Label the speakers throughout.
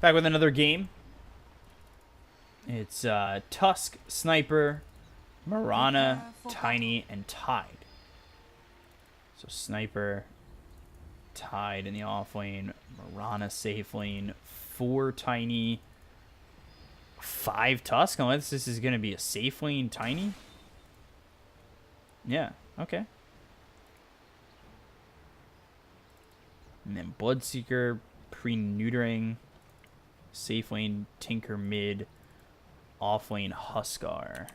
Speaker 1: Back with another game. It's Tusk, Sniper, Marana, Tiny, and Tide. So Sniper, Tide in the off lane, Marana safe lane, 4 Tiny, 5 Tusk, unless this is going to be a safe lane Tiny. Yeah, okay. And then Bloodseeker, pre-neutering, safe lane Tinker mid, off lane Huskar.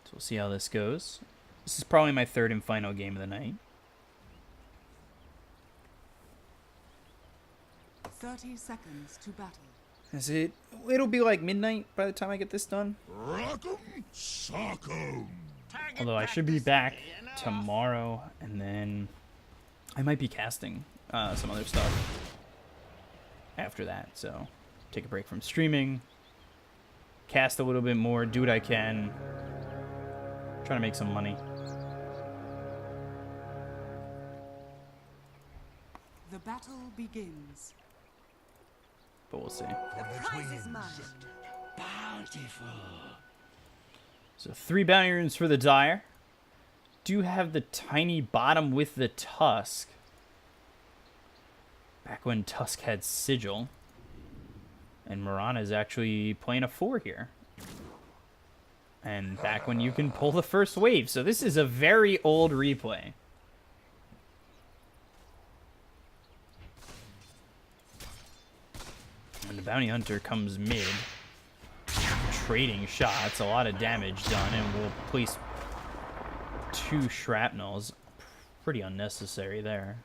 Speaker 1: So we'll see how this goes. This is probably my third and final game of the night.
Speaker 2: 30 seconds to battle.
Speaker 1: It'll be like midnight by the time I get this done.
Speaker 3: Rock'em sock'em.
Speaker 1: Although I should be back tomorrow, and then I might be casting some other stuff after that. So take a break from streaming, cast a little bit more, do what I can, try to make some money.
Speaker 2: The battle begins.
Speaker 1: But we'll see.
Speaker 2: The prize is mine.
Speaker 3: Bountiful.
Speaker 1: So 3 bounty runes for the Dire. Do have the Tiny bottom with the Tusk. Back when Tusk had Sigil. And Marana is actually playing a 4 here. And back when you can pull the first wave. So this is a very old replay. And the Bounty Hunter comes mid. Trading shots, a lot of damage done, and we'll place 2 shrapnels. Pretty unnecessary there.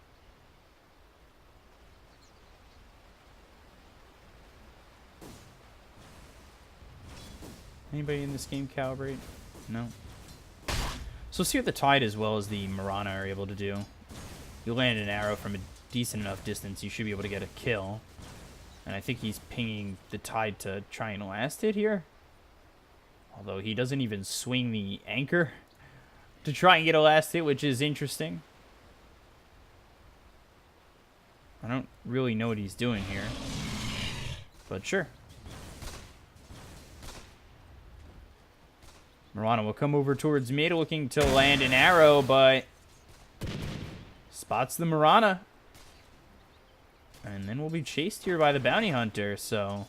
Speaker 1: Anybody in this game calibrate? No. So see what the Tide as well as the Marana are able to do. You land an arrow from a decent enough distance, you should be able to get a kill. And I think he's pinging the Tide to try and last hit here. Although he doesn't even swing the anchor to try and get a last hit, which is interesting. I don't really know what he's doing here. But sure. Marana will come over towards mid, looking to land an arrow, but spots the Marana. And then we'll be chased here by the Bounty Hunter, so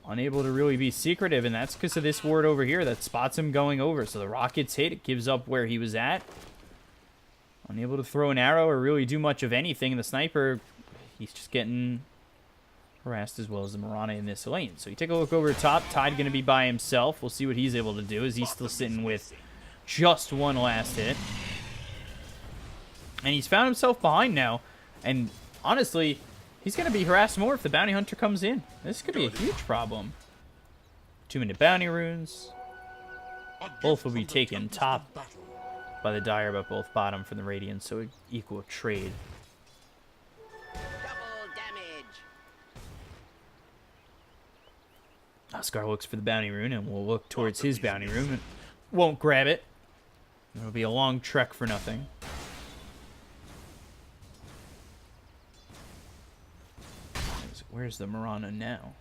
Speaker 1: unable to really be secretive, and that's because of this ward over here that spots him going over. So the rocket's hit, it gives up where he was at. Unable to throw an arrow or really do much of anything. And the Sniper, he's just getting harassed as well as the Marana in this lane. So you take a look over top, Tide going to be by himself. We'll see what he's able to do. Is he still sitting with just 1 last hit? And he's found himself behind now, and honestly, he's going to be harassed more if the Bounty Hunter comes in. This could be a huge problem. 2-minute bounty runes. Both will be taken top by the Dire, but both bottom for the Radiant, so equal trade.
Speaker 4: Double damage.
Speaker 1: Huskar looks for the bounty rune, and we'll look towards his bounty rune and won't grab it. It'll be a long trek for nothing. Where's the Marana now?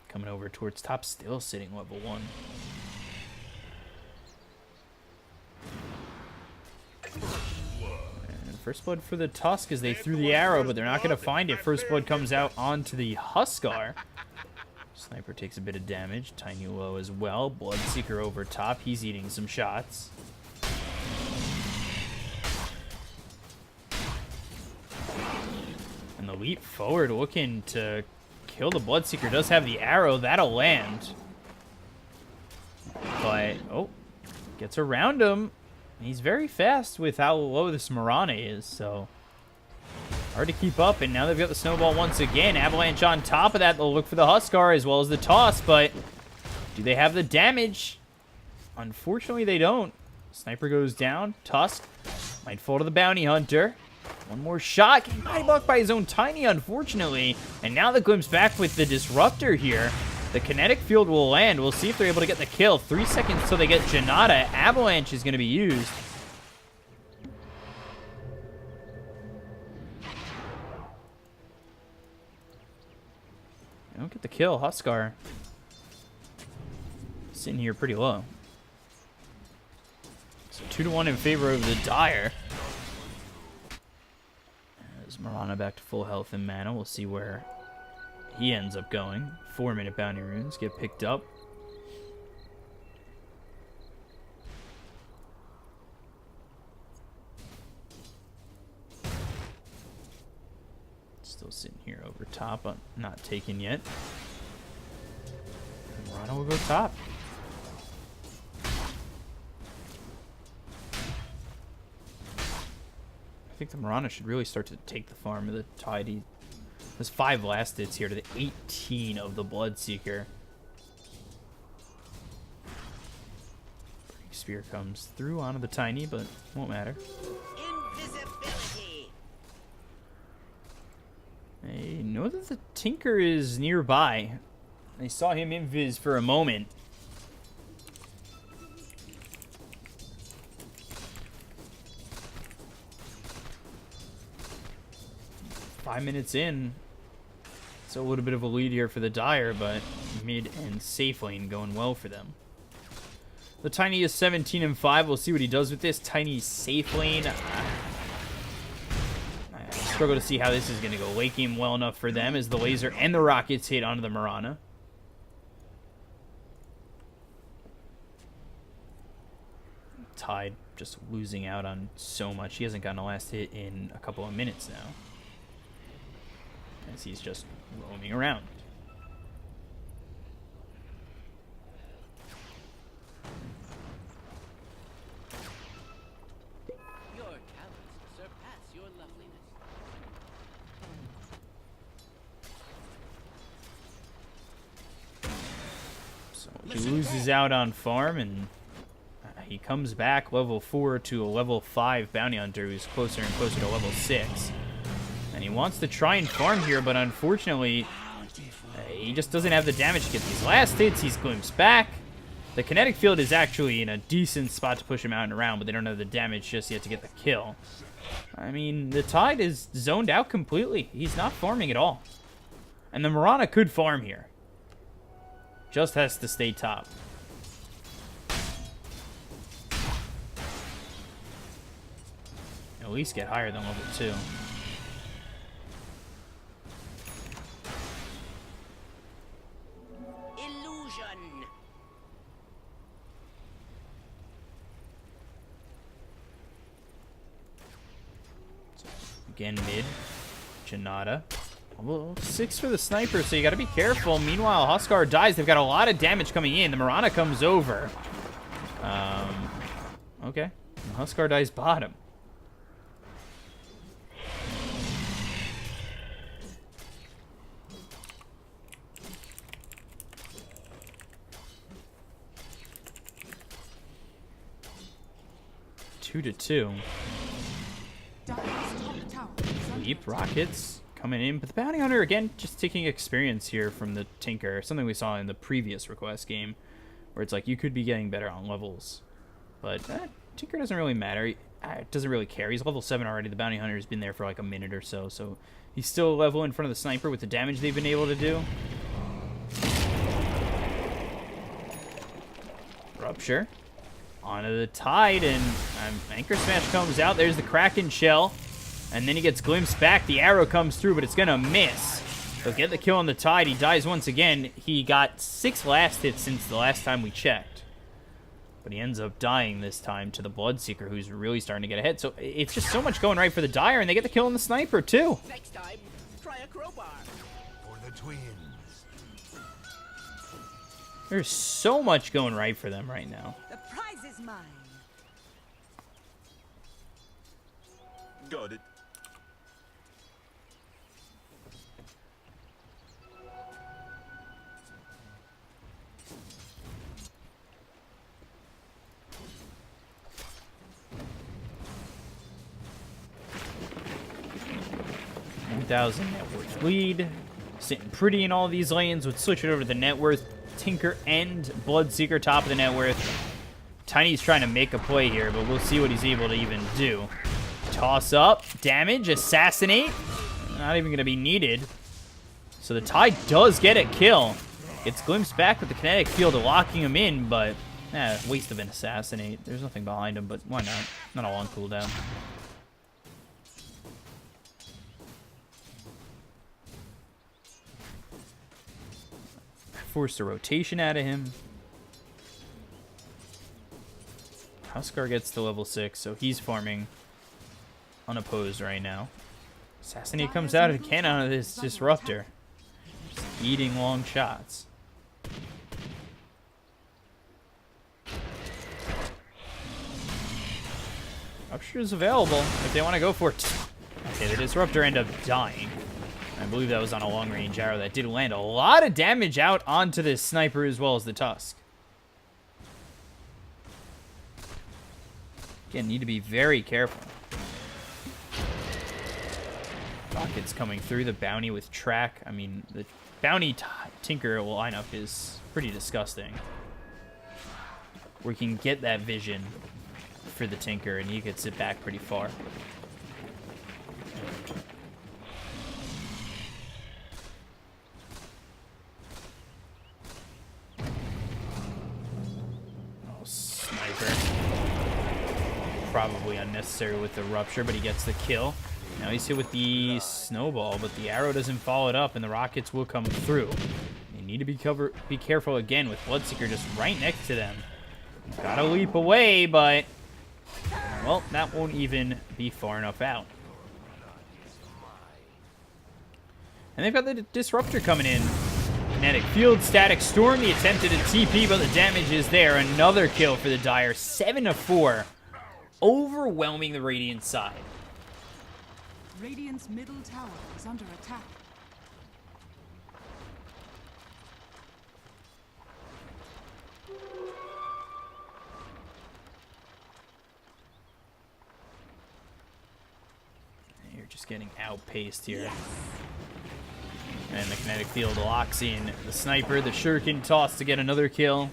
Speaker 1: Coming over towards top, still sitting level 1. And first blood for the Tusk as they threw the arrow, but they're not going to find it. First blood comes out onto the Huskar. Sniper takes a bit of damage. Tiny low as well. Bloodseeker over top. He's eating some shots. And the leap forward looking to kill the Bloodseeker. Does have the arrow. That'll land. But, oh, gets around him. He's very fast with how low this Marana is, so hard to keep up. And now they've got the snowball once again. Avalanche on top of that. They'll look for the Huskar as well as the toss, but do they have the damage? Unfortunately, they don't. Sniper goes down. Tusk might fall to the Bounty Hunter. One more shot. Getting blocked by his own Tiny, unfortunately. And now the Glimpse back with the Disruptor here. The kinetic field will land. We'll see if they're able to get the kill. 3 seconds till they get Janata. Avalanche is going to be used. They don't get the kill. Huskar sitting here pretty low. So 2-1 in favor of the Dire. As Mirana back to full health and mana. We'll see where he ends up going. 4-minute bounty runes get picked up. Still sitting here over top, not taken yet. Mirana will go top. I think the Mirana should really start to take the farm of the Tide. There's 5 last hits here to the 18 of the Bloodseeker. Spear comes through onto the Tiny, but won't matter.
Speaker 4: Invisibility.
Speaker 1: They know that the Tinker is nearby. They saw him invis for a moment. Five minutes in. It's a little bit of a lead here for the Dire, but mid and safe lane going well for them. The Tiny is 17-5. We'll see what he does with this. Tiny safe lane. I struggle to see how this is going to go. Late game well enough for them as the laser and the rockets hit onto the Mirana. Tide just losing out on so much. He hasn't gotten a last hit in a couple of minutes now, as he's just roaming around.
Speaker 4: Your talents surpass your loveliness.
Speaker 1: So he loses out on farm, and he comes back level 4 to a level 5 bounty hunter who's closer and closer to level 6. And he wants to try and farm here, but unfortunately, he just doesn't have the damage to get these last hits. He's glimpsed back. The kinetic field is actually in a decent spot to push him out and around, but they don't have the damage just yet to get the kill. I mean, the Tide is zoned out completely. He's not farming at all. And the Mirana could farm here. Just has to stay top. At least get higher than level 2.
Speaker 4: Illusion.
Speaker 1: Again, mid. Janata. Level 6 for the sniper, so you gotta be careful. Meanwhile, Huskar dies. They've got a lot of damage coming in. The Mirana comes over. Okay. Huskar dies bottom. Two to 2.
Speaker 2: Dire's top tower is under
Speaker 1: Deep rockets coming in, but the bounty hunter again just taking experience here from the Tinker, something we saw in the previous request game, where it's like you could be getting better on levels, but Tinker doesn't really matter. He doesn't really care. He's level 7 already. The bounty hunter has been there for like a minute or so, so he's still a level in front of the sniper with the damage they've been able to do. Rupture onto the Tide, and Anchor Smash comes out. There's the Kraken shell, and then he gets glimpsed back. The arrow comes through, but it's gonna miss. He'll get the kill on the Tide. He dies once again. He got 6 last hits since the last time we checked, but he ends up dying this time to the Bloodseeker, who's really starting to get ahead. So it's just so much going right for the Dire, and they get the kill on the sniper too.
Speaker 4: Next time, try a crowbar.
Speaker 3: For the twins.
Speaker 1: There's so much going right for them right now.
Speaker 2: The prize is mine.
Speaker 3: Got it.
Speaker 1: $1,000 net worth lead. Sitting pretty in all these lanes. Would switch it over to the net worth. Tinker and Bloodseeker top of the net worth. Tiny's trying to make a play here, but we'll see what he's able to even do. Toss up, damage, assassinate. Not even going to be needed. So the Tide does get a kill. Gets glimpsed back with the kinetic field locking him in, but waste of an assassinate. There's nothing behind him, but why not? Not a long cooldown. Forced a rotation out of him. Huskar gets to level 6, so he's farming unopposed right now. Assassinate comes out again out of this Disruptor. Just eating long shots. Rupture is available if they want to go for it. Okay, the Disruptor ended up dying. I believe that was on a long-range arrow that did land a lot of damage out onto this sniper as well as the Tusk. Again, need to be very careful. Rockets coming through the bounty with track. I mean, the bounty Tinker lineup is pretty disgusting. We can get that vision for the Tinker, and he could sit back pretty far. Oh, sniper. Probably unnecessary with the Rupture, but he gets the kill. Now he's hit with the Snowball, but the arrow doesn't follow it up, and the rockets will come through. You need to be careful again with Bloodseeker just right next to them. Gotta leap away, but well, that won't even be far enough out. And they've got the Disruptor coming in. Kinetic Field, Static Storm. The attempted a TP, but the damage is there. Another kill for the Dire. 7-4. Overwhelming the Radiant side.
Speaker 2: Radiant's middle tower is under attack.
Speaker 1: You're just getting outpaced here. And the kinetic field locks in the sniper. The shuriken toss to get another kill.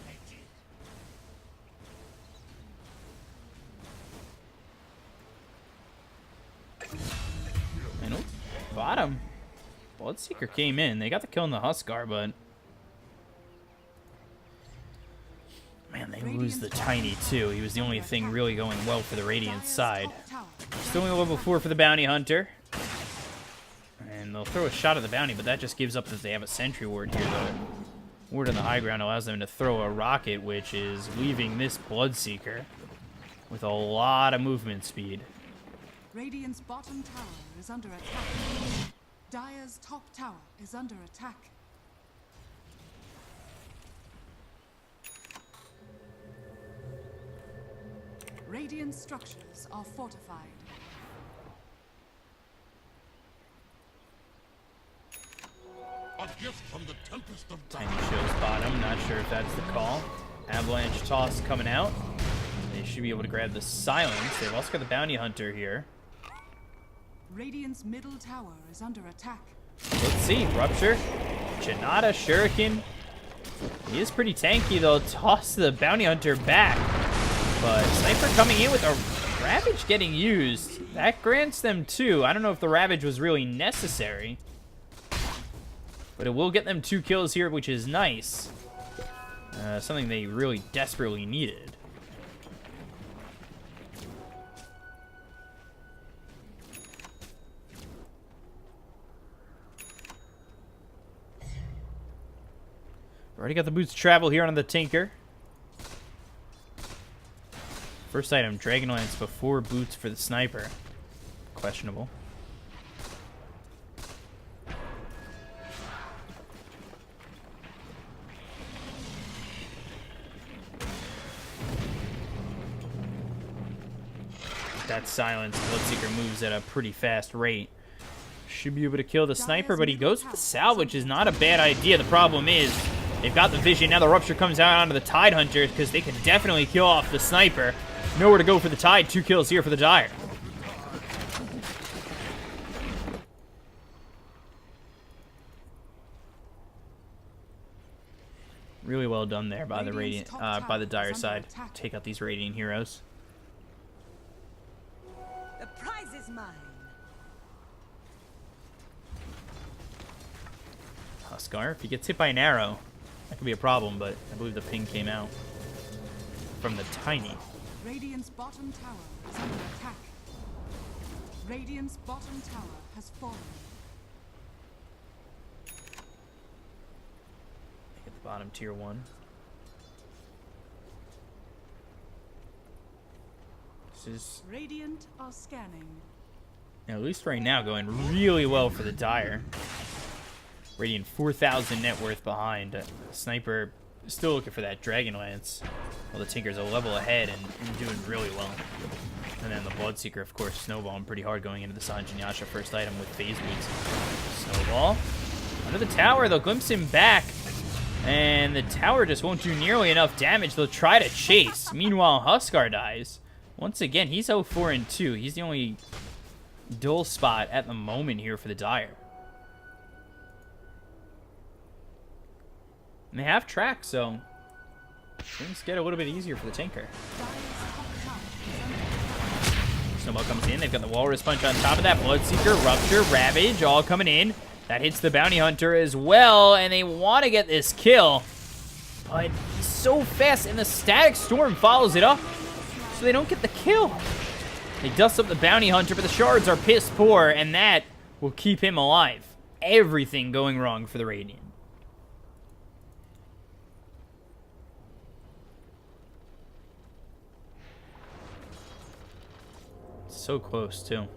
Speaker 1: And bottom. Bloodseeker came in. They got the kill on the Huskar, but man, they lose the Tiny too. He was the only thing really going well for the Radiant side. Still only level 4 for the Bounty Hunter. And they'll throw a shot at the Bounty, but that just gives up that they have a Sentry Ward here. The Ward on the high ground allows them to throw a rocket, which is leaving this Bloodseeker with a lot of movement speed.
Speaker 2: Radiant's bottom tower is under attack. Dire's top tower is under attack. Radiant structures are fortified.
Speaker 3: A gift from the Tempest of
Speaker 1: Tiny shows bottom. Not sure if that's the call. Avalanche toss coming out. They should be able to grab the silence. They've also got the Bounty Hunter here.
Speaker 2: Radiant's middle tower is under attack.
Speaker 1: Let's see. Rupture. Janata, Shuriken. He is pretty tanky, though. Toss the Bounty Hunter back. But Sniper coming in with a Ravage getting used. That grants them 2. I don't know if the Ravage was really necessary. But it will get them 2 kills here, which is nice. Something they really desperately needed. Already got the boots to travel here on the Tinker. First item, Dragonlance before boots for the Sniper. Questionable. That silence, Bloodseeker moves at a pretty fast rate. Should be able to kill the Sniper, but he goes with the salve, which is not a bad idea. The problem is, they've got the vision. Now the Rupture comes out onto the Tide Hunter, because they can definitely kill off the Sniper. Nowhere to go for the Tide. 2 kills here for the Dire. Really well done there by the
Speaker 2: Radiant's
Speaker 1: Radiant,
Speaker 2: top
Speaker 1: by the
Speaker 2: tower
Speaker 1: Dire
Speaker 2: is under
Speaker 1: side.
Speaker 2: attack.
Speaker 1: Take out these Radiant heroes.
Speaker 5: The prize is mine.
Speaker 1: Huskar, if he gets hit by an arrow, that could be a problem, but I believe the ping came out from the Tiny.
Speaker 2: Radiant's bottom tower is under attack. Radiant's bottom tower has fallen.
Speaker 1: Hit the bottom tier 1. This is,
Speaker 2: Radiant are scanning.
Speaker 1: at least right now, going really well for the Dire. Radiant 4,000 net worth behind. Sniper still looking for that Dragonlance. Well, the Tinker's a level ahead and doing really well. And then the Bloodseeker, of course, snowballing pretty hard going into the Sanjin Yasha first item with phase boots. Snowball. Under the tower, they'll glimpse him back. And the tower just won't do nearly enough damage. They'll try to chase. Meanwhile, Huskar dies. Once again, he's 0-4-2. He's the only dull spot at the moment here for the Dire. And they have track, so things get a little bit easier for the Tinker. Snowball comes in. They've got the Walrus Punch on top of that. Bloodseeker, Rupture, Ravage, all coming in. That hits the Bounty Hunter as well, and they want to get this kill. But he's so fast, and the Static Storm follows it up, so they don't get the kill. They dust up the Bounty Hunter, but the shards are piss poor, and that will keep him alive. Everything going wrong for the Radiant. So close, too.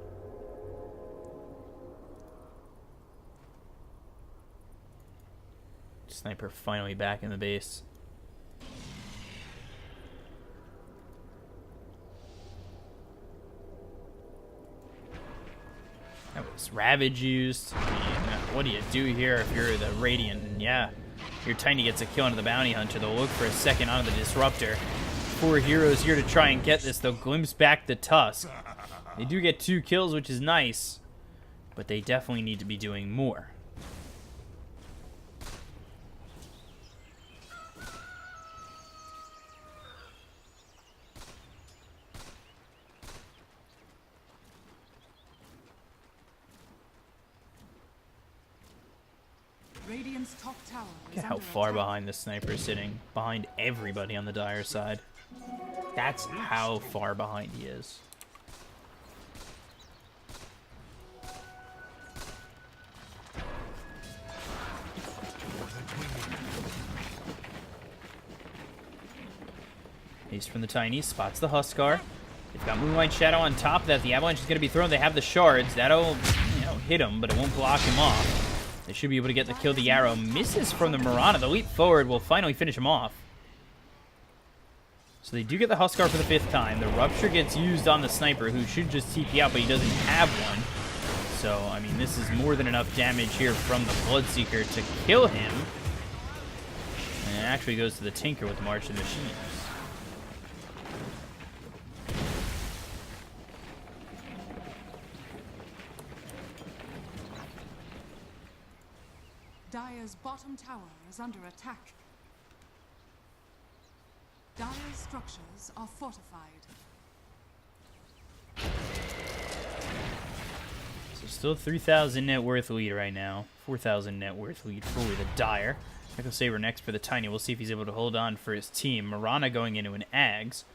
Speaker 1: Sniper finally back in the base. That was Ravage used. I mean, what do you do here if you're the Radiant? And yeah, your Tiny gets a kill onto the Bounty Hunter. They'll look for a second onto the Disruptor. 4 heroes here to try and get this. They'll glimpse back the Tusk. They do get 2 kills, which is nice, but they definitely need to be doing more.
Speaker 2: Radiant's top tower
Speaker 1: Look
Speaker 2: is
Speaker 1: at how
Speaker 2: under
Speaker 1: far
Speaker 2: attack.
Speaker 1: behind the Sniper is sitting. Behind everybody on the Dire side. That's how far behind he is. Haste from the Tiny, spots the Huskar. They've got Moonlight Shadow on top of that. The Avalanche is going to be thrown. They have the shards. That'll, hit him, but it won't block him off. They should be able to get the kill. The arrow misses from the Mirana. The leap forward will finally finish him off. So they do get the Huskar for the 5th time. The Rupture gets used on the Sniper, who should just TP out, but he doesn't have one. So, I mean, this is more than enough damage here from the Bloodseeker to kill him. And it actually goes to the Tinker with the March of the Machines.
Speaker 2: Dire's bottom tower is under attack. Dire's structures are fortified.
Speaker 1: So still 3,000 net worth lead right now. 4,000 net worth lead for the Dire. Echo Saber next for the Tiny. We'll see if he's able to hold on for his team. Mirana going into an Ags,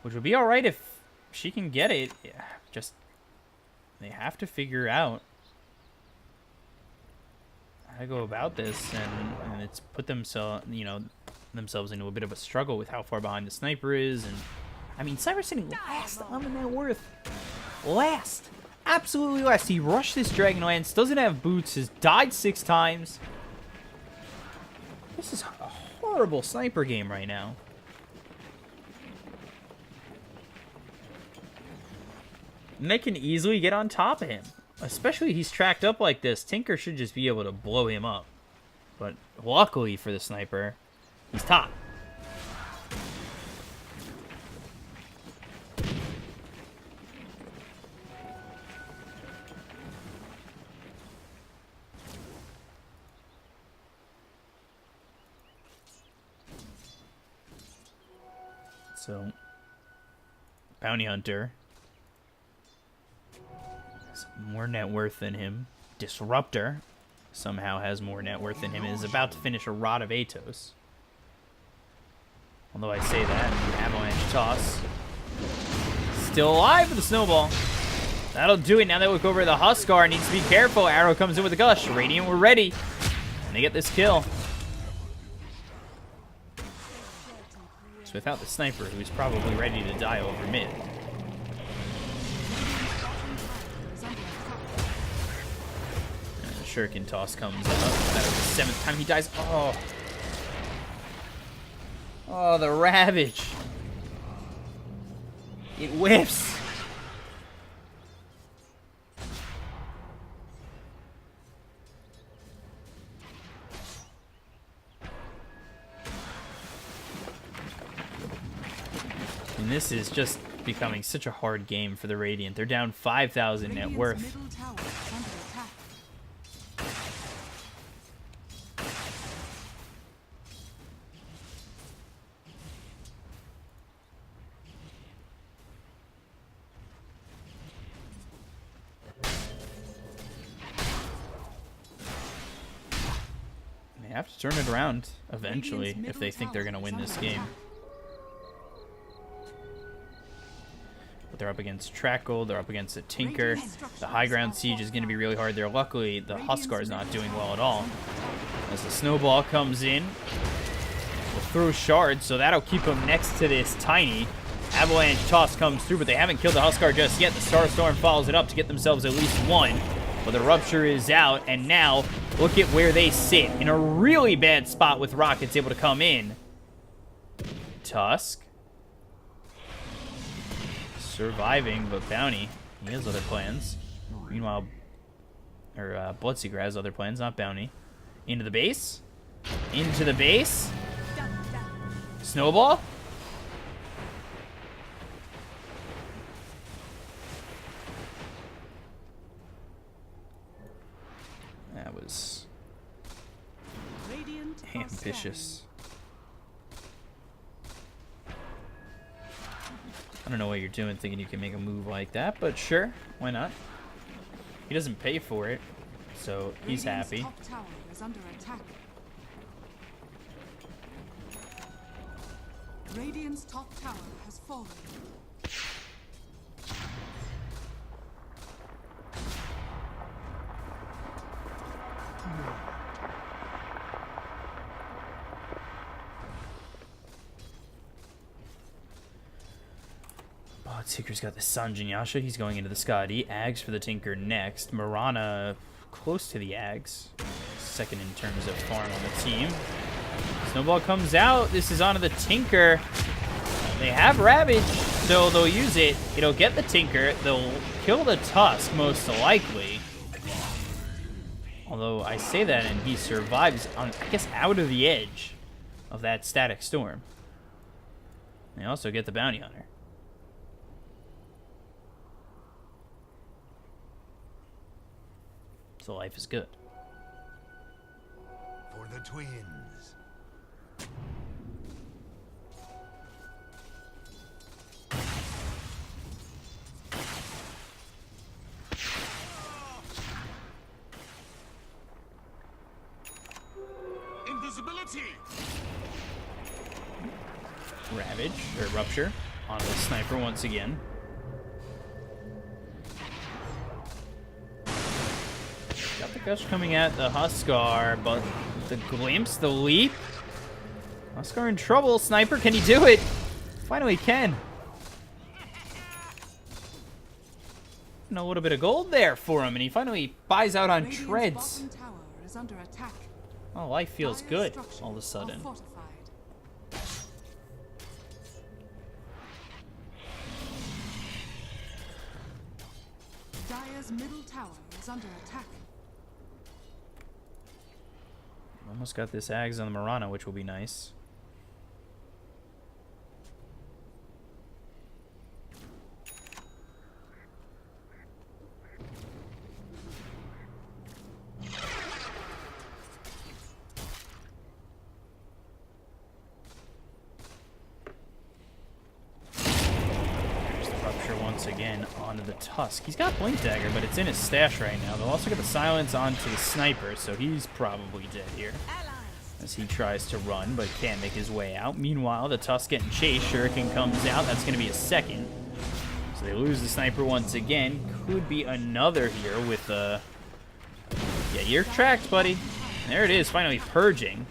Speaker 1: which would be alright if she can get it. Yeah, just, they have to figure out how to go about this, and it's put themselves into a bit of a struggle with how far behind the Sniper is. And I mean, Sniper's sitting last on the net worth. Last. Absolutely last. He rushed this Dragonlance, doesn't have boots, has died 6 times. This is a horrible Sniper game right now. And they can easily get on top of him. Especially he's tracked up like this. Tinker should just be able to blow him up. But luckily for the Sniper, he's top. So, Bounty Hunter has more net worth than him. Disruptor somehow has more net worth than him and is about to finish a Rod of Atos. Although I say that, Avalanche Toss. Still alive with the Snowball. That'll do it. Now they look over the Huskar. Needs to be careful. Arrow comes in with a Gush. Radiant, we're ready. And they get this kill. So without the sniper, who's probably ready to die over mid. And the Shuriken Toss comes up. That is the 7th time he dies. Oh. Oh, the Ravage. It whips. And this is just becoming such a hard game for the Radiant. They're down 5,000 net worth.
Speaker 2: Middle tower is under attack.
Speaker 1: They have to turn it around eventually if they think they're going to win this game. But they're up against Trackle, they're up against a Tinker. The high ground siege is going to be really hard there. Luckily, the Huskar is not doing well at all. As the Snowball comes in, will throw shards, so that'll keep them next to this Tiny. Avalanche Toss comes through, but they haven't killed the Huskar just yet. The Starstorm follows it up to get themselves at least one. But the Rupture is out, and now look at where they sit. In a really bad spot with Rockets able to come in. Tusk. Surviving, but Bounty, he has other plans. Meanwhile, Bloodseeker has other plans, not Bounty. Into the base. Into the base. Snowball. That was
Speaker 2: Radiant are
Speaker 1: ambitious. I don't know what you're doing thinking you can make a move like that, but sure, why not? He doesn't pay for it, so he's
Speaker 2: Radiant's
Speaker 1: happy.
Speaker 2: top tower is under attack. Radiant's top tower has fallen.
Speaker 1: Seeker's got the Sanjin Yasha. He's going into the Skadi. Ags for the Tinker next. Mirana close to the Ags. Second in terms of farm on the team. Snowball comes out. This is onto the Tinker. They have Ravage, so they'll use it. It'll get the Tinker. They'll kill the Tusk, most likely. Although I say that and he survives, on, I guess, out of the edge of that Static Storm. They also get the Bounty Hunter. So life is good.
Speaker 3: For the twins. Invisibility.
Speaker 1: Ravage, or Rupture, on the Sniper once again. Got the Gush coming at the Huskar, but the Glimpse, the Leap. Huskar in trouble. Sniper, can he do it? Finally can. And a little bit of gold there for him, and he finally buys out on
Speaker 2: Radiant's
Speaker 1: treads.
Speaker 2: bottom tower is under attack.
Speaker 1: Oh, life feels
Speaker 2: Dire
Speaker 1: good
Speaker 2: structures
Speaker 1: all of a
Speaker 2: are
Speaker 1: sudden.
Speaker 2: fortified. Dire's middle tower is under attack.
Speaker 1: Almost got this Ags on the Mirana, which will be nice. once again onto the Tusk. He's got Blink Dagger, but it's in his stash right now. They'll also get the silence onto the Sniper, so he's probably dead here. As he tries to run, but can't make his way out. Meanwhile, the Tusk getting chased. Shuriken comes out. That's going to be a second. So they lose the Sniper once again. Could be another here with yeah, you're tracked, buddy. There it is, finally purging.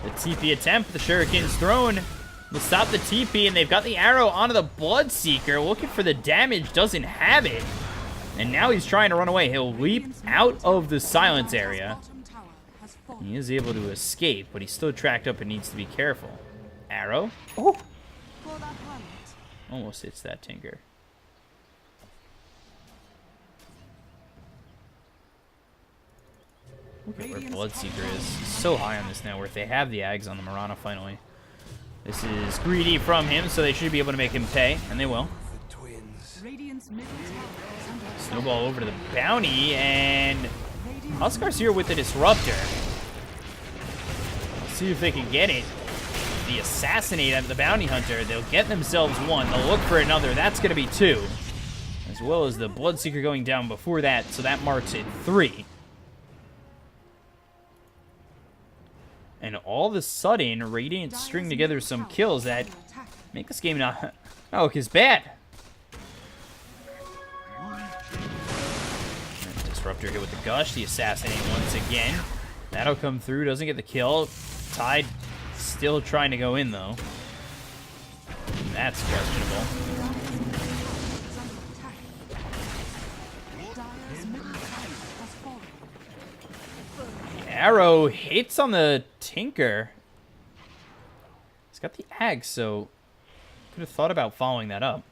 Speaker 1: The TP attempt, the Shuriken's thrown. Will stop the TP, and they've got the arrow onto the Bloodseeker. Looking for the damage, doesn't have it. And now he's trying to run away. He'll leap out of the silence area. He is able to escape, but he's still tracked up and needs to be careful. Arrow. Oh! Almost hits that Tinker. Look at where Bloodseeker is. So high on this network. They have the Ags on the Mirana finally. This is greedy from him, so they should be able to make him pay, and they will. Snowball over to the bounty, and Oscar's here with the Disruptor. Let's see if they can get it. The Assassinate out of the Bounty Hunter. They'll get themselves one. They'll look for another. That's going to be two. As well as the Bloodseeker going down before that, so that marks it 3. And all of a sudden, Radiant string together some kills that make this game not look as bad. And Disruptor hit with the Gush, the Assassinate once again. That'll come through, doesn't get the kill. Tide still trying to go in, though. And that's questionable. Arrow hits on the Tinker. He's got the Ag, so could have thought about following that up.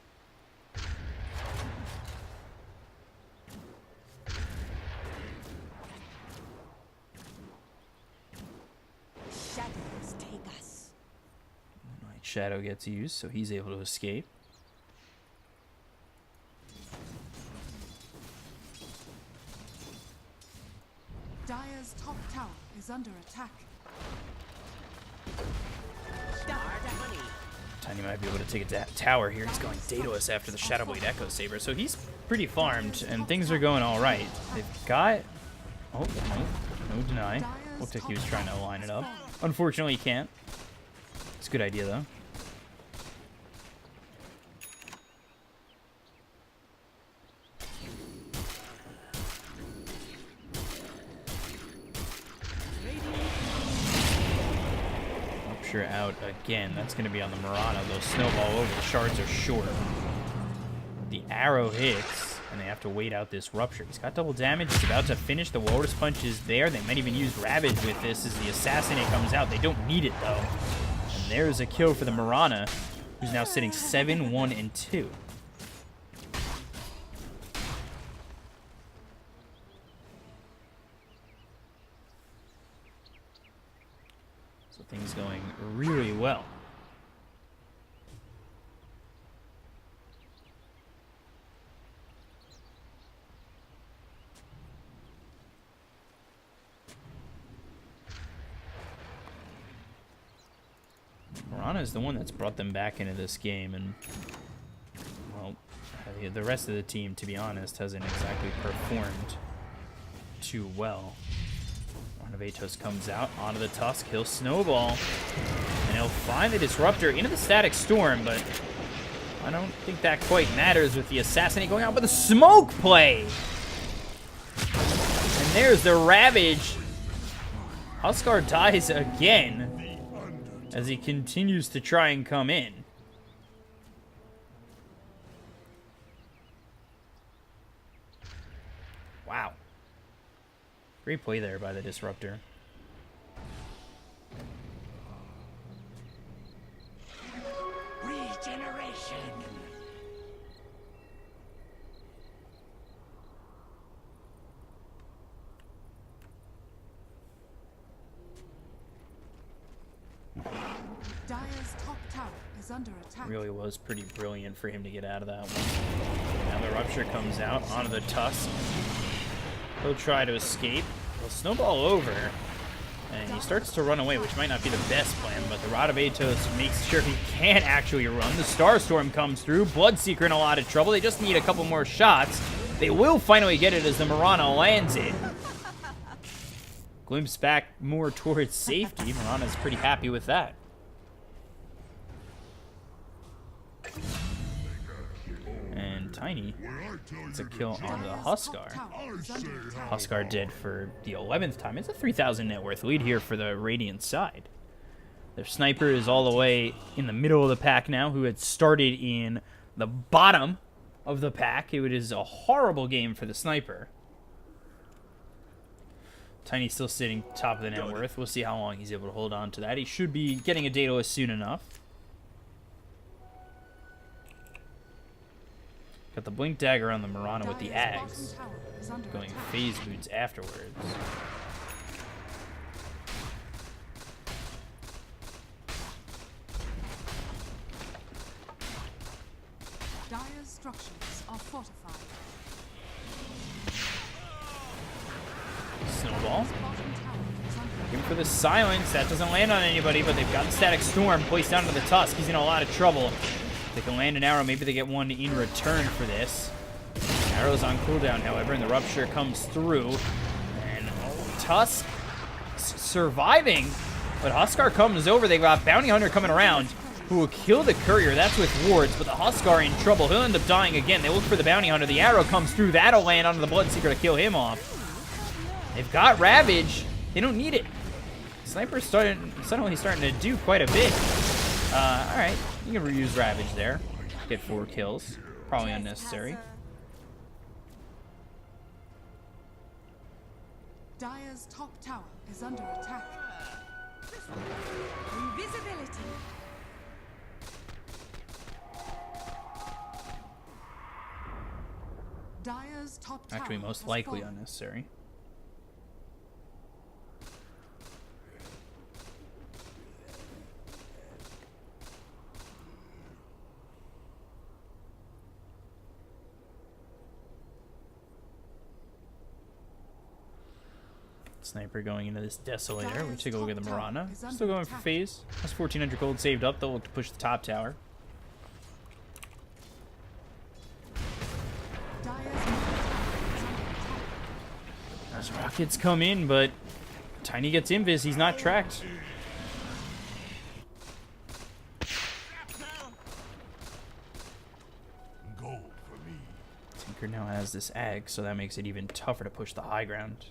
Speaker 5: Shadows take us.
Speaker 1: Night Shadow gets used, so he's able to escape.
Speaker 2: Dire's top tower is under attack.
Speaker 1: Tiny might be able to take a tower here. He's going Daedalus after the Shadowblade Echo Saber, so he's pretty farmed, and things are going all right. They've got... Oh, no deny. Looked like he was trying to line it up. Unfortunately, he can't. It's a good idea, though. Out again. That's going to be on the Mirana. They'll snowball over. The shards are short. The arrow hits, and they have to wait out this Rupture. He's got double damage. He's about to finish. The Lotus Punch is there. They might even use Ravage with this as the Assassinate comes out. They don't need it, though. And there's a kill for the Mirana, who's now sitting 7, 1, and 2. Things going really well. Mirana is the one that's brought them back into this game, and well, the rest of the team, to be honest, hasn't exactly performed too well. Vatos comes out onto the Tusk. He'll snowball, and he'll find the Disruptor into the Static Storm, but I don't think that quite matters with the Assassinate going out with a smoke play. And there's the Ravage. Huskar dies again as he continues to try and come in. Wow. Great play there by the Disruptor.
Speaker 4: Regeneration.
Speaker 2: Dire's top tower is under attack.
Speaker 1: Really was pretty brilliant for him to get out of that one. Now the Rupture comes out onto the Tusk. He'll try to escape. He'll snowball over. And he starts to run away, which might not be the best plan, but the Rod of Atos makes sure he can't actually run. The Starstorm comes through. Bloodseeker in a lot of trouble. They just need a couple more shots. They will finally get it as the Marana lands it. Glimpse back more towards safety. Marana's pretty happy with that. And Tiny gets a kill on the Huskar. Huskar dead for the 11th time. It's a 3,000 net worth lead here for the Radiant side. Their sniper is all the way in the middle of the pack now, who had started in the bottom of the pack. It is a horrible game for the sniper. Tiny's still sitting top of the net worth. We'll see how long he's able to hold on to that. He should be getting a Daedalus soon enough. Got the Blink Dagger on the Marana with the Ags. Going phase boots afterwards.
Speaker 2: Dire's structures are fortified.
Speaker 1: Snowball.
Speaker 2: Bottom tower is under
Speaker 1: Looking for the silence. That doesn't land on anybody, but they've got the Static Storm placed down to the Tusk. He's in a lot of trouble. They can land an arrow. Maybe they get one in return for this. Arrow's on cooldown, however, and the Rupture comes through. And Tusk surviving. But Huskar comes over. They've got Bounty Hunter coming around who will kill the Courier. That's with wards, but the Huskar in trouble. He'll end up dying again. They look for the Bounty Hunter. The arrow comes through. That'll land onto the Bloodseeker to kill him off. They've got Ravage. They don't need it. Sniper's suddenly starting to do quite a bit. Alright. You can reuse Ravage there. Get 4 kills. Probably unnecessary.
Speaker 2: Dire's top tower is under attack.
Speaker 5: Invisibility.
Speaker 2: Dire's top tower
Speaker 1: Actually, most
Speaker 2: has
Speaker 1: likely
Speaker 2: fallen.
Speaker 1: unnecessary. Sniper going into this Desolator. We take a look at the Marana. Still going for phase. Has 1,400 gold saved up. They'll look to push the top tower.
Speaker 2: Dire's middle tower is under attack.
Speaker 1: As rockets come in, but Tiny gets invis. He's not tracked.
Speaker 3: Go for me.
Speaker 1: Tinker now has this Ag, so that makes it even tougher to push the high ground.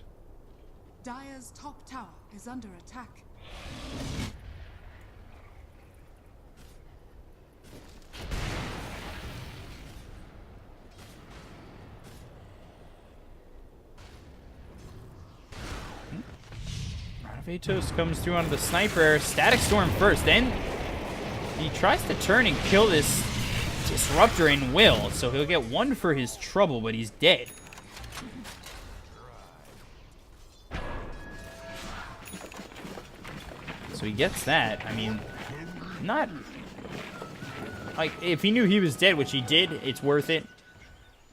Speaker 2: Dire's top tower is under attack.
Speaker 1: Vatos comes through onto the Sniper. Static Storm first, then he tries to turn and kill this Disruptor in will, so he'll get 1 for his trouble, but he's dead. So he gets that. I mean, not... Like, if he knew he was dead, which he did, it's worth it.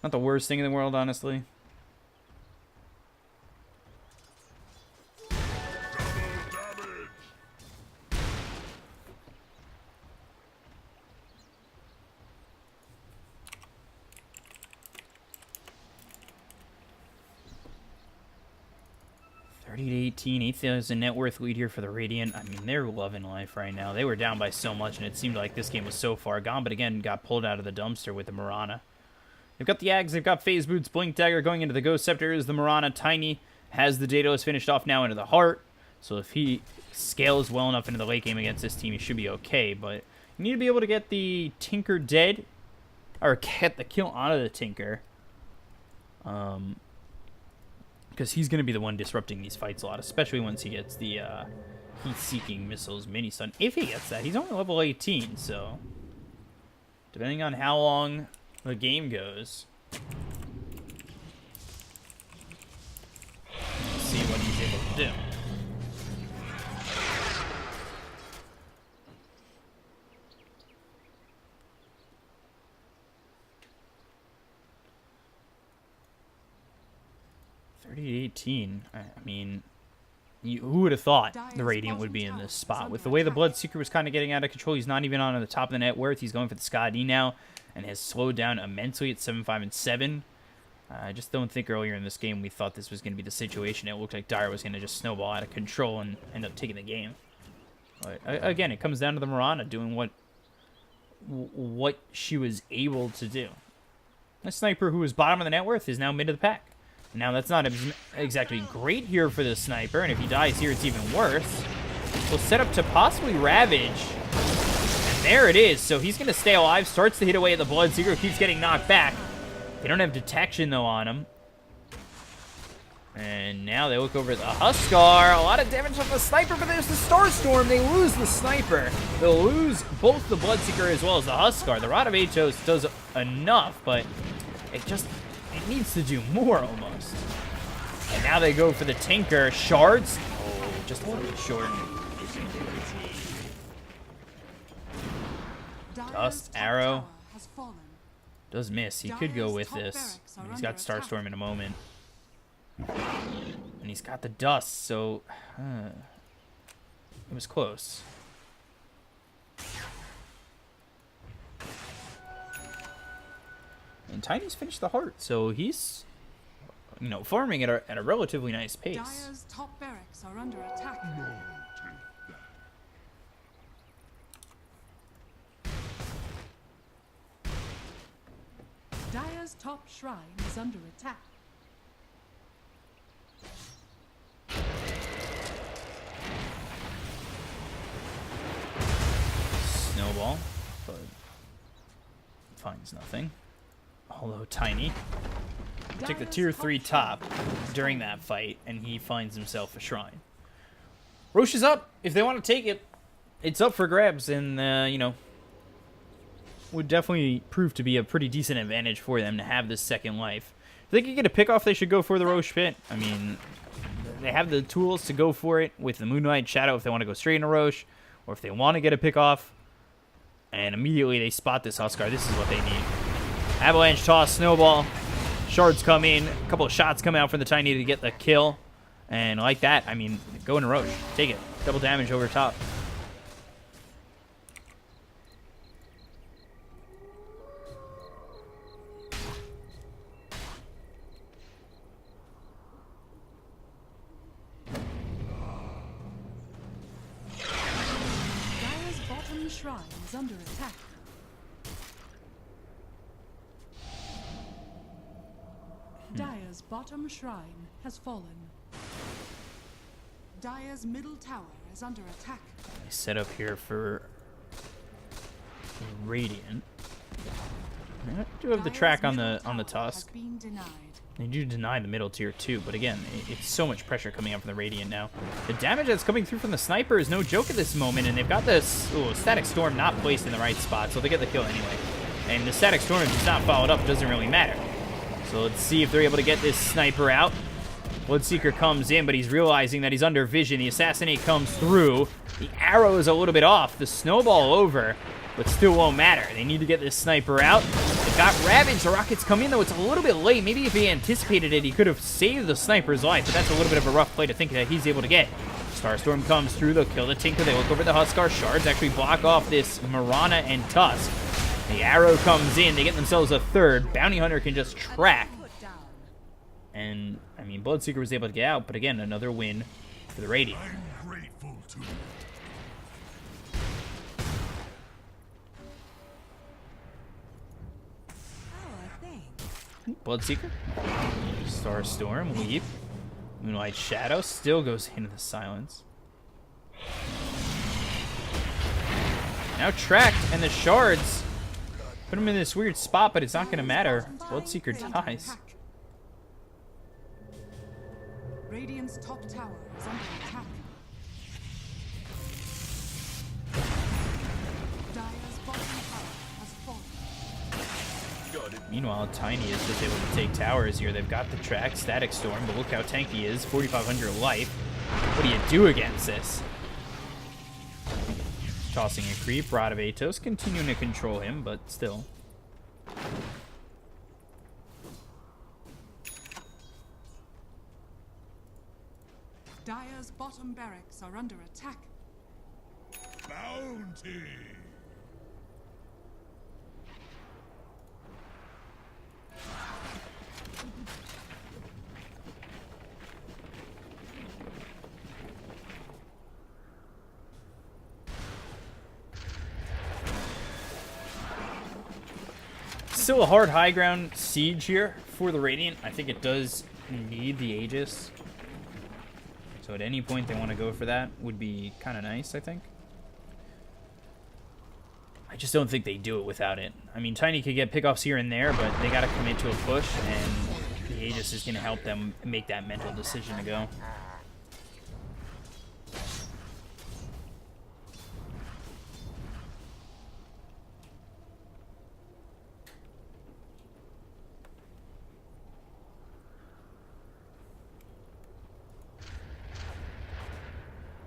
Speaker 1: Not the worst thing in the world, honestly. $30 to 18, 8,000 net worth lead here for the Radiant. I mean, they're loving life right now. They were down by so much, and it seemed like this game was so far gone, but again, got pulled out of the dumpster with the Marana. They've got the Ags, they've got Phase Boots, Blink Dagger going into the Ghost Scepter is the Marana. Tiny has the Daedalus finished off now into the Heart, so if he scales well enough into the late game against this team, he should be okay, but you need to be able to get the Tinker dead, or get the kill onto the Tinker. Because he's going to be the one disrupting these fights a lot, especially once he gets the Heat-Seeking Missiles mini-stun. If he gets that, he's only level 18, so depending on how long the game goes, we'll see what he's able to do. $30 to 18. I mean, who would have thought the
Speaker 2: Dire's
Speaker 1: Radiant would
Speaker 2: bottom
Speaker 1: be in
Speaker 2: tower
Speaker 1: this
Speaker 2: is
Speaker 1: spot?
Speaker 2: under
Speaker 1: With the way the
Speaker 2: attack.
Speaker 1: Bloodseeker was kind of getting out of control, he's not even on the top of the net worth. He's going for the Scotty now and has slowed down immensely at 7-5 and 7. I just don't think earlier in this game we thought this was going to be the situation. It looked like Dire was going to just snowball out of control and end up taking the game. But again, it comes down to the Mirana doing what she was able to do. The Sniper, who was bottom of the net worth, is now mid of the pack. Now, that's not exactly great here for the Sniper, and if he dies here, it's even worse. We'll set up to possibly Ravage. And there it is. So he's going to stay alive, starts to hit away at the Bloodseeker, keeps getting knocked back. They don't have detection, though, on him. And now they look over at the Huskar. A lot of damage on the Sniper, but there's the Starstorm. They lose the Sniper. They'll lose both the Bloodseeker as well as the Huskar. The Rod of Atos does enough, but it needs to do more almost. And now they go for the Tinker. Shards. Oh, just a little bit short.
Speaker 2: Dire's
Speaker 1: Dust,
Speaker 2: top
Speaker 1: arrow.
Speaker 2: tower has fallen.
Speaker 1: Does miss. He could go
Speaker 2: Dire's
Speaker 1: with
Speaker 2: top
Speaker 1: this.
Speaker 2: barracks are
Speaker 1: He's got
Speaker 2: under attack.
Speaker 1: Starstorm in a moment. And he's got the dust, so it was close. And Tiny's finished the heart, so he's, farming at a relatively nice pace.
Speaker 2: Dire's top barracks are under attack. Dire's top shrine is under attack.
Speaker 1: Snowball, but finds nothing. Although Tiny took the tier 3 top during that fight, and he finds himself a shrine. Roche is up. If they want to take it, it's up for grabs, and, would definitely prove to be a pretty decent advantage for them to have this second life. If they could get a pick off, they should go for the Roche pit. I mean, they have the tools to go for it with the Moonlight Shadow if they want to go straight into Roche, or if they want to get a pick off. And immediately they spot this Huskar. This is what they need. Avalanche toss, snowball. Shards come in. A couple of shots come out for the Tiny to get the kill. And like that, I mean, go into Roche. Take it. Double damage over top.
Speaker 2: Dire's bottom shrine is under attack. Dire's bottom shrine has fallen. Dire's middle tower is under attack.
Speaker 1: They set up here for Radiant. They do have the
Speaker 2: Dire's
Speaker 1: track on
Speaker 2: middle
Speaker 1: the
Speaker 2: tower
Speaker 1: Tusk.
Speaker 2: has been denied.
Speaker 1: They do deny the middle tier too, but again, it's so much pressure coming up from the Radiant now. The damage that's coming through from the Sniper is no joke at this moment, and they've got this Static Storm not placed in the right spot, so they get the kill anyway. And the Static Storm, if it's not followed up, doesn't really matter. So let's see if they're able to get this Sniper out. Bloodseeker comes in, but he's realizing that he's under vision. The Assassinate comes through. The arrow is a little bit off. The snowball over, but still won't matter. They need to get this Sniper out. They've got Ravage. The rockets come in, though. It's a little bit late. Maybe if he anticipated it, he could have saved the Sniper's life, but that's a little bit of a rough play to think that he's able to get. Starstorm comes through. They'll kill the Tinker. They look over the Huskar. Shards actually block off this Mirana and Tusk. The arrow comes in. They get themselves a third. Bounty Hunter can just track.
Speaker 5: Put down.
Speaker 1: And, I mean, Bloodseeker was able to get out, but again, another win for the Radiant.
Speaker 3: I'm grateful to you.
Speaker 5: Oh, thanks.
Speaker 1: Bloodseeker. Starstorm, leap. Moonlight Shadow still goes into the silence. Now tracked, and the Shards put him in this weird spot, but it's not going to matter. Bloodseeker dies.
Speaker 2: Radiant's top tower is under attack. Dire's bottom tower has fallen.
Speaker 1: Meanwhile, Tiny is just able to take towers here. They've got the track, Static Storm, but look how tanky he is. 4,500 life. What do you do against this? Tossing a creep. Rod of Atos continuing to control him, but still.
Speaker 2: Dire's bottom bottom barracks are under attack.
Speaker 3: Bounty.
Speaker 1: Still a hard high ground siege here for the Radiant. I think it does need the Aegis. So at any point they want to go for that would be kind of nice, I think. I just don't think they do it without it. I mean, Tiny could get pickoffs here and there, but they got to commit to a push, and the Aegis is going to help them make that mental decision to go.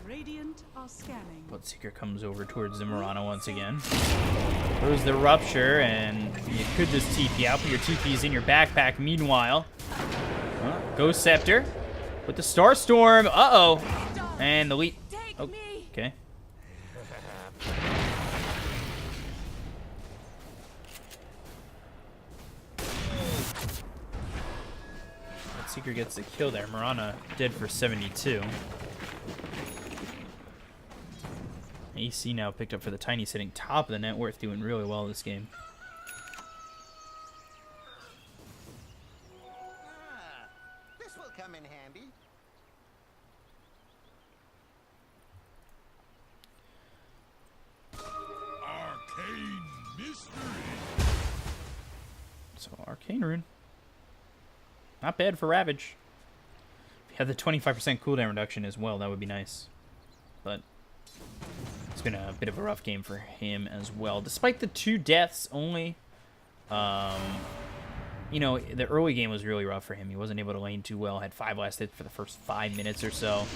Speaker 2: Radiant are scanning.
Speaker 1: Bloodseeker comes over towards the Mirana once again. Throws the Rupture, and you could just TP out, but your TP is in your backpack. Meanwhile, Ghost Scepter with the Starstorm. Uh-oh. And the lead. Oh, okay. Bloodseeker gets the kill there. Mirana dead for 72. AC now picked up for the Tiny, sitting top of the net worth, doing really well this game.
Speaker 6: This will come in handy.
Speaker 3: Arcane mystery.
Speaker 1: So Arcane Rune. Not bad for Ravage. If you have the 25% cooldown reduction as well, that would be nice. But it's been a bit of a rough game for him as well. Despite the 2 deaths only, you know, the early game was really rough for him. He wasn't able to lane too well. Had 5 last hits for the first 5 minutes or so.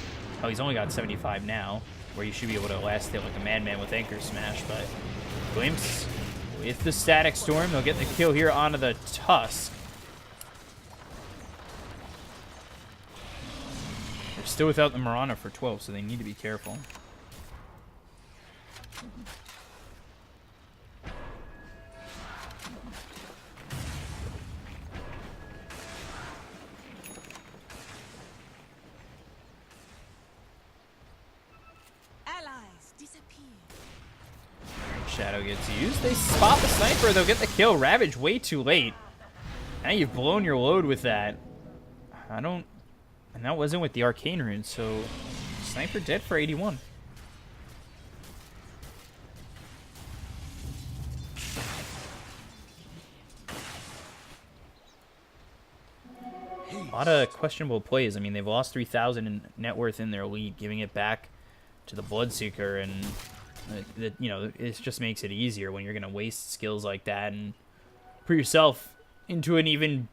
Speaker 1: Oh, he's only got 75 now, where you should be able to last hit like a madman with Anchor Smash. But Glimpse with the Static Storm. They'll get the kill here onto the Tusk. They're still without the Mirana for 12, so they need to be careful.
Speaker 5: Allies disappear.
Speaker 1: Shadow gets used. They spot the sniper. They'll get the kill. Ravage way too late. Now you've blown your load with that. And that wasn't with the Arcane Rune, so sniper dead for 81. A lot of questionable plays. I mean, they've lost 3,000 in net worth in their lead, giving it back to the Bloodseeker, and you know, it just makes it easier when you're going to waste skills like that and put yourself into an even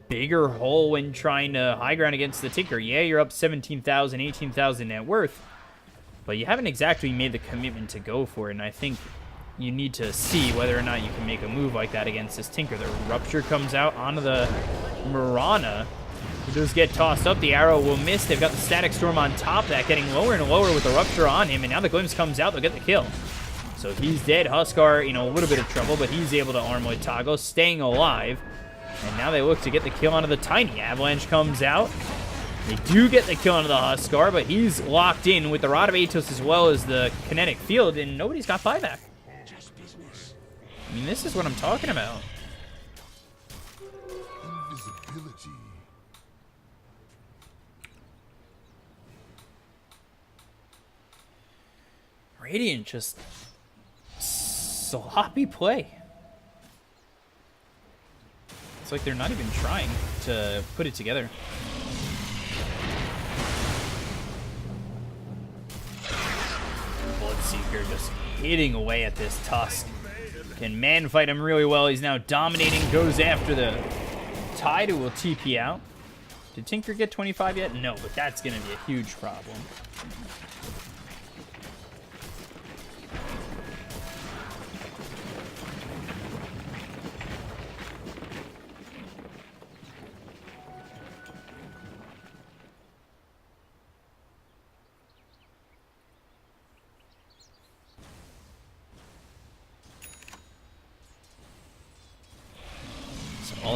Speaker 1: bigger hole when trying to high ground against the Tinker. Yeah, you're up 17,000, 18,000 net worth, but you haven't exactly made the commitment to go for it, and I think you need to see whether or not you can make a move like that against this Tinker. The Rupture comes out onto the Mirana. He does get tossed up. The arrow will miss. They've got the Static Storm on top of that, getting lower and lower with the Rupture on him, and now the Glimpse comes out. They'll get the kill. So he's dead. Huskar, you know, a little bit of trouble, but he's able to Armlet toggle, staying alive. And now they look to get the kill onto the Tiny. Avalanche comes out. They do get the kill onto the Huskar, but he's locked in with the Rod of Atos as well as the Kinetic Field, and nobody's got buyback. I mean, this is what I'm talking about.
Speaker 3: Invisibility.
Speaker 1: Radiant just sloppy play. It's like they're not even trying to put it together. Bloodseeker just hitting away at this Tusk. Can man fight him really well. He's now dominating, goes after the Tide, who will TP out. Did Tinker get 25 yet? No, but that's going to be a huge problem.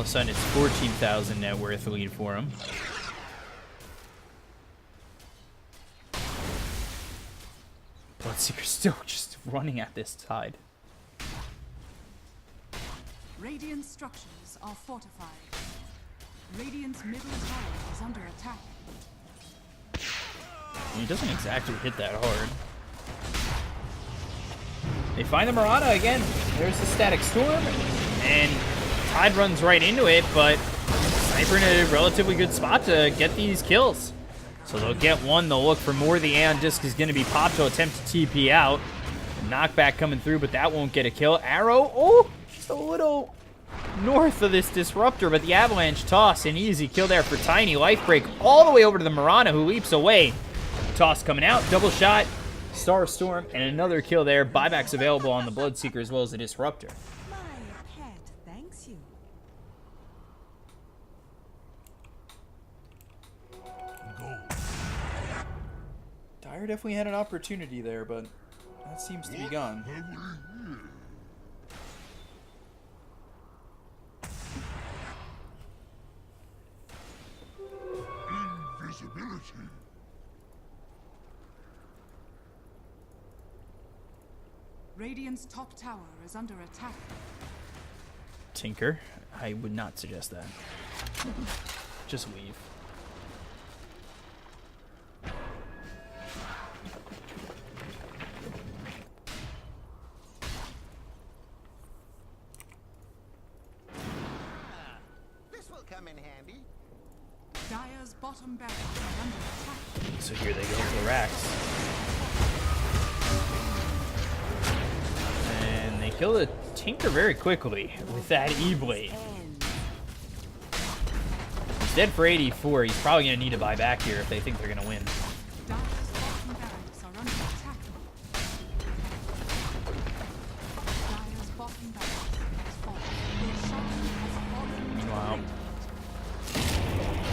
Speaker 1: All of a sudden, it's 14,000 net worth lead for him. Bloodseeker's still just running at this tide.
Speaker 2: Radiant structures are fortified. Radiant's middle tower is under attack.
Speaker 1: He doesn't exactly hit that hard. They find the Marauder again. There's the Static Storm, and Tide runs right into it, but Sniper in a relatively good spot to get these kills. So they'll get one. They'll look for more. The Aeon Disc is going to be popped to attempt to TP out. Knockback coming through, but that won't get a kill. Arrow, oh, just a little north of this Disruptor, but the Avalanche toss, an easy kill there for Tiny. Life break all the way over to the Marana, who leaps away. Toss coming out, double shot, Star Storm, and another kill there. Buybacks available on the Bloodseeker as well as the Disruptor.
Speaker 5: My pet thanks you.
Speaker 1: Dire definitely had an opportunity there, but that seems to be gone.
Speaker 3: Invisibility.
Speaker 2: Radiant's top tower is under attack.
Speaker 1: Tinker, I would not suggest that. Just leave.
Speaker 6: This will come in handy.
Speaker 2: Dire's bottom barracks are under attack.
Speaker 1: So here they go for the racks. And they kill the Tinker very quickly with that E-Blade. He's dead for 84. He's probably going to need to buy back here if they think they're going to win.
Speaker 2: Dire's bottom barracks are under attack. Dire's bottom barracks has fallen. Your shrine has fallen.
Speaker 1: Meanwhile,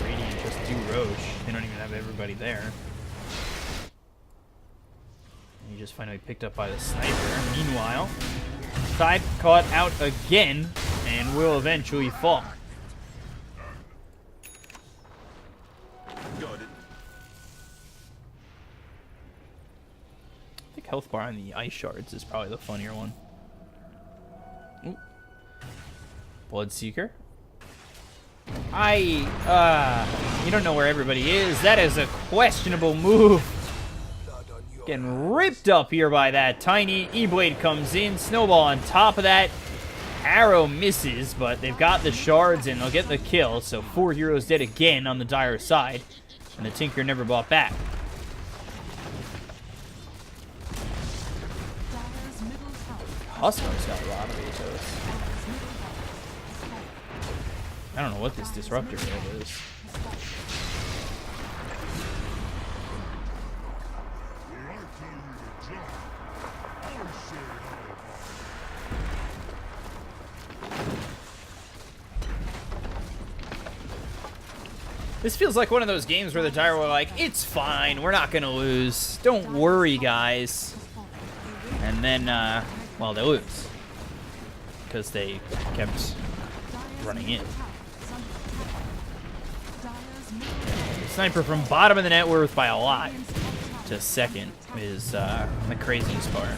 Speaker 1: Radiant just do Roche. They don't even have everybody there. And he just finally picked up by the Sniper. Meanwhile, Tide caught out again and will eventually fall.
Speaker 3: Got it.
Speaker 1: I think health bar on the ice shards is probably the funnier one. Ooh. Bloodseeker. You don't know where everybody is. That is a questionable move. Getting ripped up here by that. Tiny E-Blade comes in. Snowball on top of that. Arrow misses, but they've got the shards and they'll get the kill. So 4 heroes dead again on the Dire side. And the Tinker never bought back.
Speaker 2: Dire's middle tower.
Speaker 1: Huskar's got a lot of Atos. I don't know what this Disruptor build is.
Speaker 3: When I tell you to jump, I say
Speaker 1: This feels like one of those games where the Dire were like, it's fine, we're not gonna lose. Don't worry, guys. And then, well, they lose. Because they kept running in. Sniper from bottom of the net worth by a lot to second is the craziest part.